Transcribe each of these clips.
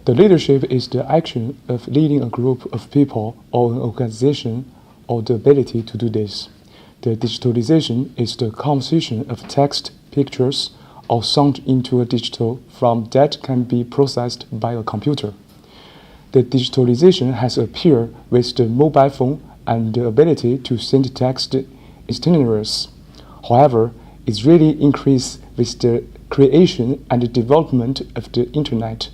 The leadership is the action of leading a group of people or an organization or the ability to do this. The digitalization is the conversion of text, pictures, or sound into a digital form that can be processed by a computer. The digitalization has appeared with the mobile phone and the ability to send text instantaneously. However, it really increased with the creation and the development of the internet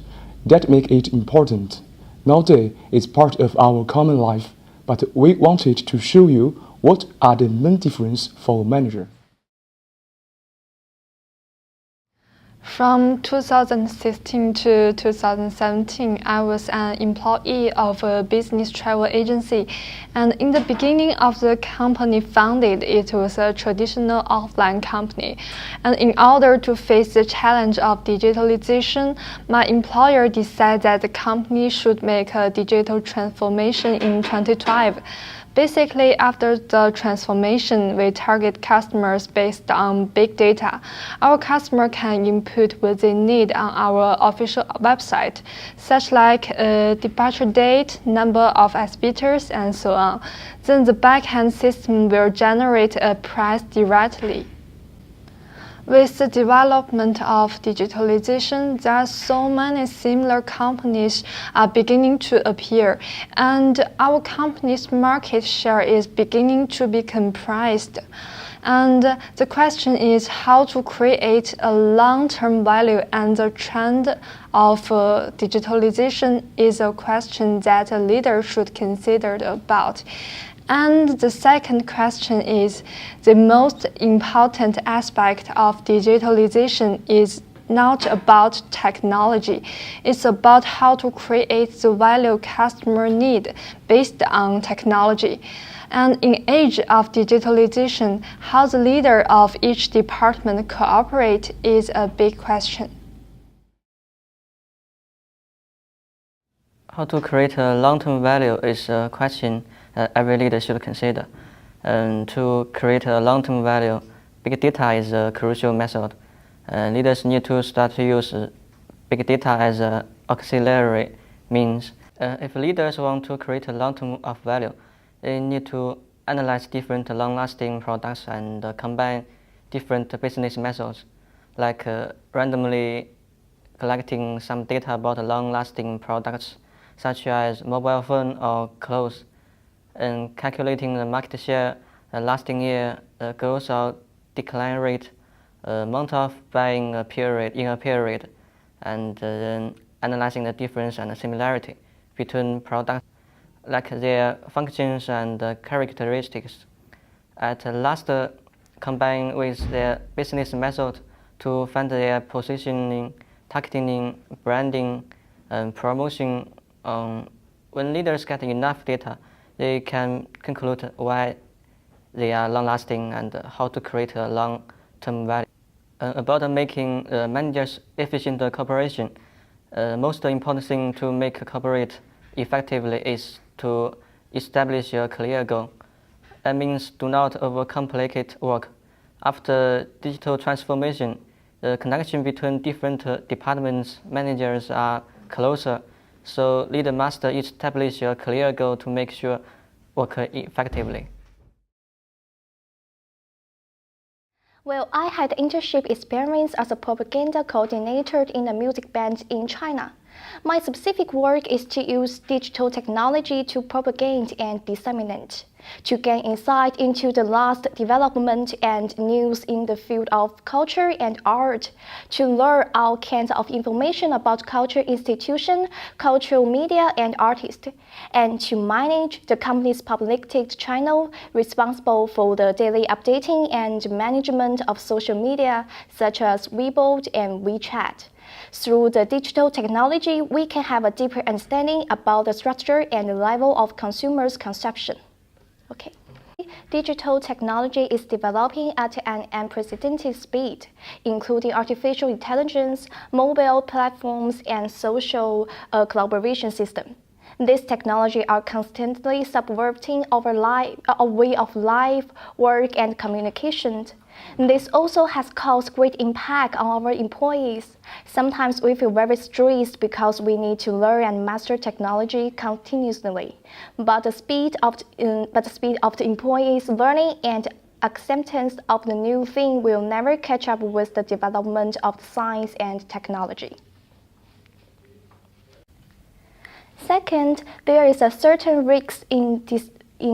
that make it important. Nowadays, it's part of our common life, but we wanted to show you what are the main differences for a manager. From 2016 to 2017, I was an employee of a business travel agency, and in the beginning of the company founded, it was a traditional offline company. And in order to face the challenge of digitalization, my employer decided that the company should make a digital transformation in 2012. Basically, after the transformation, we target customers based on big data. Our customer can input what they need on our official website, such like departure date, number of exhibitors, and so on. Then the backend system will generate a price directly. With the development of digitalization, there are so many similar companies are beginning to appear, and our company's market share is beginning to be comprised. And the question is how to create a long-term value, and the trend of digitalization is a question that a leader should consider about. And the second question is, the most important aspect of digitalization is not about technology. It's about how to create the value customer need based on technology. And in age of digitalization, how the leader of each department cooperate is a big question. How to create a long-term value is a question every leader should consider. And to create a long-term value, big data is a crucial method. Leaders need to start to use big data as an auxiliary means. If leaders want to create a long-term of value, they need to analyze different long-lasting products and combine different business methods, like randomly collecting some data about long-lasting products, such as mobile phone or clothes, and calculating the market share, lasting year, growth or decline rate, amount of buying in a period, and then analyzing the difference and the similarity between products, like their functions and characteristics. At last, combine with their business method to find their positioning, targeting, branding, and promotion. When leaders get enough data, they can conclude why they are long-lasting and how to create a long-term value. About making managers efficient cooperation, most important thing to make cooperate effectively is to establish a clear goal. That means do not overcomplicate work. After digital transformation, the connection between different departments managers are closer. So leader must establish a clear goal to make sure work effectively. Well, I had internship experience as a propaganda coordinator in a music band in China. My specific work is to use digital technology to propagate and disseminate, to gain insight into the last development and news in the field of culture and art, to learn all kinds of information about culture institution, cultural media and artists, and to manage the company's public channel responsible for the daily updating and management of social media such as Weibo and WeChat. Through the digital technology, we can have a deeper understanding about the structure and the level of consumers' consumption. Okay. Digital technology is developing at an unprecedented speed, including artificial intelligence, mobile platforms, and social collaboration systems. These technologies are constantly subverting our way of life, work, and communication. This also has caused great impact on our employees. Sometimes we feel very stressed because we need to learn and master technology continuously. But the speed of the employees' learning and acceptance of the new thing will never catch up with the development of science and technology. Second, there is a certain risk in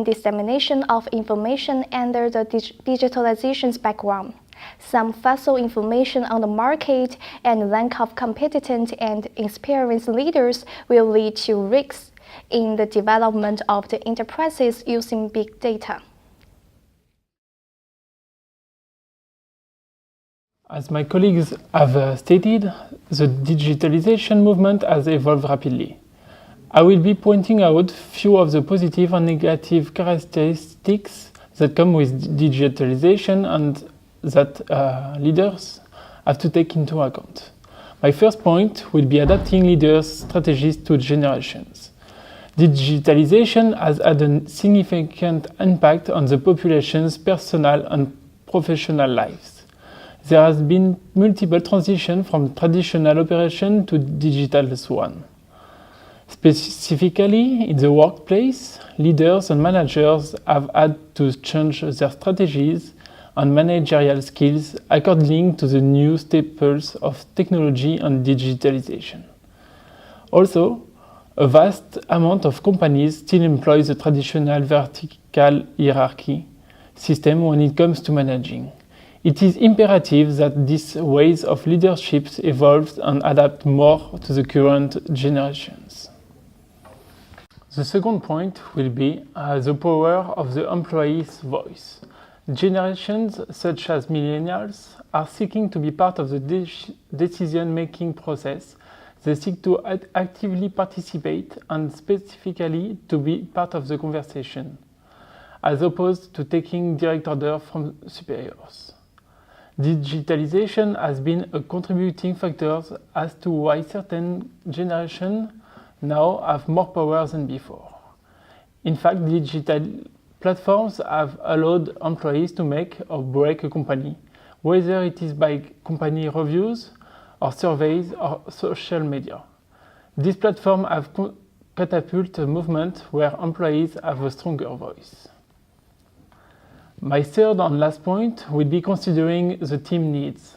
dissemination of information under the digitalization's background. Some false information on the market and lack of competent and experienced leaders will lead to risks in the development of the enterprises using big data. As my colleagues have stated, the digitalization movement has evolved rapidly. I will be pointing out few of the positive and negative characteristics that come with digitalization and that leaders have to take into account. My first point will be adapting leaders' strategies to generations. Digitalization has had a significant impact on the population's personal and professional lives. There has been multiple transitions from traditional operation to digital one. Specifically, in the workplace, leaders and managers have had to change their strategies and managerial skills according to the new staples of technology and digitalization. Also, a vast amount of companies still employ the traditional vertical hierarchy system when it comes to managing. It is imperative that these ways of leadership evolve and adapt more to the current generations. The second point will be the power of the employee's voice. Generations such as millennials are seeking to be part of the decision-making process. They seek to actively participate and specifically to be part of the conversation, as opposed to taking direct orders from superiors. Digitalization has been a contributing factor as to why certain generations now have more power than before. In fact, digital platforms have allowed employees to make or break a company, whether it is by company reviews or surveys or social media. These platforms have catapulted a movement where employees have a stronger voice. My third and last point will be considering the team needs.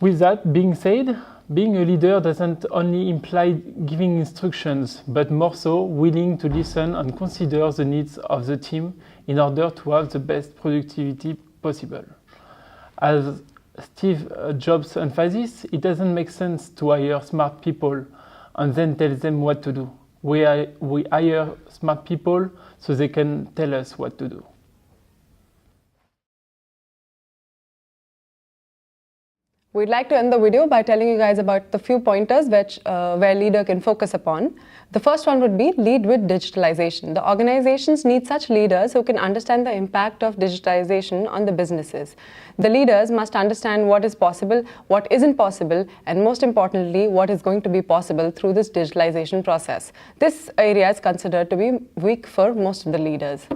With that being said, being a leader doesn't only imply giving instructions, but more so willing to listen and consider the needs of the team in order to have the best productivity possible. As Steve Jobs emphasizes, it doesn't make sense to hire smart people and then tell them what to do. We hire smart people so they can tell us what to do. We'd like to end the video by telling you guys about the few pointers where leader can focus upon. The first one would be lead with digitalization. The organizations need such leaders who can understand the impact of digitalization on the businesses. The leaders must understand what is possible, what isn't possible, and most importantly, what is going to be possible through this digitalization process. This area is considered to be weak for most of the leaders.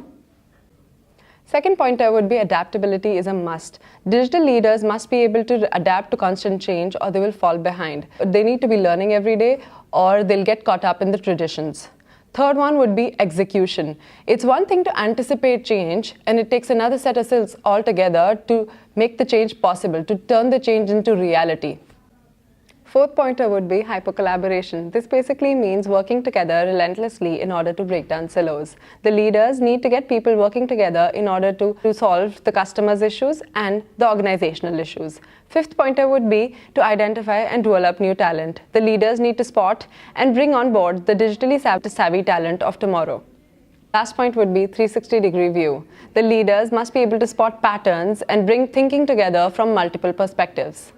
Second pointer would be adaptability is a must. Digital leaders must be able to adapt to constant change or they will fall behind. They need to be learning every day or they'll get caught up in the traditions. Third one would be execution. It's one thing to anticipate change and it takes another set of skills altogether to make the change possible, to turn the change into reality. Fourth pointer would be hyper-collaboration. This basically means working together relentlessly in order to break down silos. The leaders need to get people working together in order to solve the customer's issues and the organizational issues. Fifth pointer would be to identify and develop new talent. The leaders need to spot and bring on board the digitally savvy talent of tomorrow. Last point would be 360-degree view. The leaders must be able to spot patterns and bring thinking together from multiple perspectives.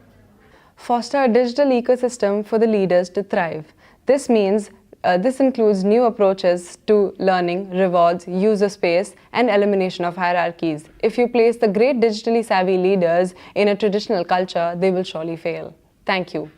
Foster a digital ecosystem for the leaders to thrive. This means this includes new approaches to learning, rewards, user space, and elimination of hierarchies. If you place the great digitally savvy leaders in a traditional culture, they will surely fail. Thank you.